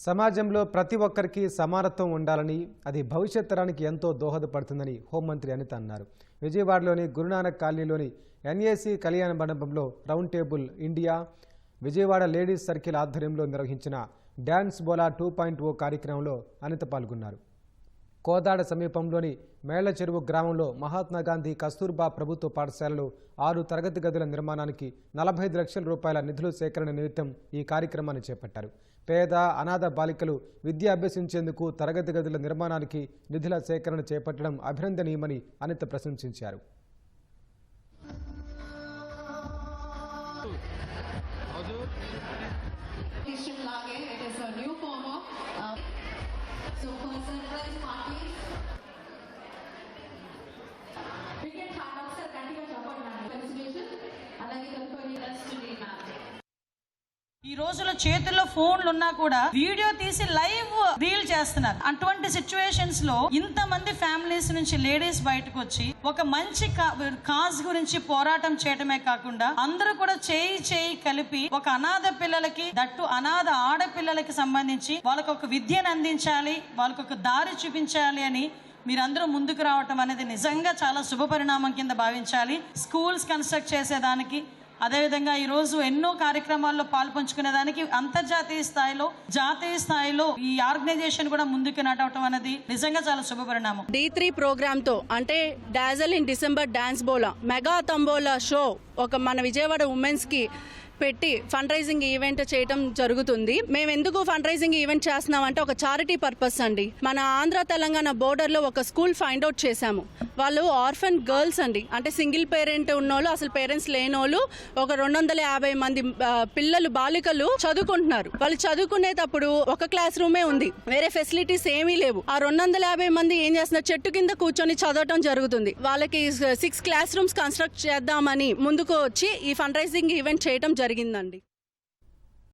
సమాజంలో ప్రతి ఒక్కరికి సమానత్వం ఉండాలని అది భవిష్యత్ తరానికి ఎంతో దోహదపడుతుందని హోంమంత్రి అనిత అన్నారు. విజయవాడలోని గురునానక్ కాలనీలోని ఎన్ఏసీ కళ్యాణ మండపంలో round table India Vijayawada ladies circle ఆధ్వర్యంలో నిర్వహించిన డాన్స్ బోలా 2.0 కార్యక్రమంలో అనిత పాల్గొన్నారు. కోదాడ సమీపంలోని మేళ్ల చెరువు గ్రామంలో మహాత్మాగాంధీ కస్తూర్బా ప్రభుత్వ పాఠశాలలో 6 తరగతి గదుల నిర్మాణానికి 45 లక్షల రూపాయల నిధుల సేకరణ నిమిత్తం ఈ కార్యక్రమాన్ని చేపట్టారు. పేద అనాథ బాలికలు విద్య అభ్యసించేందుకు తరగతి గదుల నిర్మాణానికి నిధుల సేకరణ చేపట్టడం అభినందనీయమని అనిత ప్రశంసించారు. ఈ రోజులో చేతుల్లో ఫోన్లు ఉన్నా కూడా వీడియో తీసి లైవ్ రీల్ చేస్తున్నారు. అటువంటి సిచ్యువేషన్స్ లో ఇంతమంది ఫ్యామిలీస్ నుంచి లేడీస్ బయటకు వచ్చి ఒక మంచి కాజ్ గురించి పోరాటం చేయడమే కాకుండా అందరూ కూడా చేయి కలిపి ఒక అనాథ పిల్లలకి దట్టు అనాథ ఆడపిల్లలకి సంబంధించి వాళ్ళకు ఒక విద్యను అందించాలి, వాళ్ళకు ఒక దారి చూపించాలి అని మీరందరూ ముందుకు రావటం అనేది నిజంగా చాలా శుభ పరిణామం కింద భావించాలి. స్కూల్స్ కన్స్ట్రక్ట్ చేసేదానికి, అదేవిధంగా ఈరోజు ఎన్నో కార్యక్రమాల్లో పాల్పంచుకునేదానికి అంతర్జాతీయ స్థాయిలో జాతీయ స్థాయిలో ఈ ఆర్గనైజేషన్ కూడా ముందుకు నడవటం అనేది నిజంగా చాలా శుభ పరిణామం. D3 ప్రోగ్రామ్ తో అంటే డాజల్ ఇన్ డిసెంబర్ డాన్స్ బోలా మెగా తంబోలా షో ఒక మన విజయవాడ ఉమెన్స్ కి పెట్టి ఫండ్ రైజింగ్ ఈవెంట్ చేయడం జరుగుతుంది. మేము ఎందుకు ఫండ్ రైజింగ్ ఈవెంట్ చేస్తున్నాం అంటే ఒక చారిటీ పర్పస్ అండి. మన ఆంధ్ర తెలంగాణ బోర్డర్ లో ఒక స్కూల్ ఫైండ్ అవుట్ చేశాము. వాళ్ళు ఆర్ఫన్ గర్ల్స్ అండి, అంటే సింగిల్ పేరెంట్ ఉన్నోళ్ళు, అసలు పేరెంట్స్ లేనోళ్ళు ఒక 250 మంది పిల్లలు బాలికలు చదువుకుంటున్నారు. వాళ్ళు చదువుకునేటప్పుడు ఒక క్లాస్ రూమే ఉంది, వేరే ఫెసిలిటీస్ ఏమీ లేవు. ఆ 250 మంది ఏం చేస్తున్నారు, చెట్టు కింద కూర్చొని చదవటం జరుగుతుంది. వాళ్ళకి 6 క్లాస్ రూమ్స్ కన్స్ట్రక్ట్ చేద్దామని ముందుకు వచ్చి ఈ ఫండ్ రైజింగ్ ఈవెంట్ చేయడం జరిగిందండి.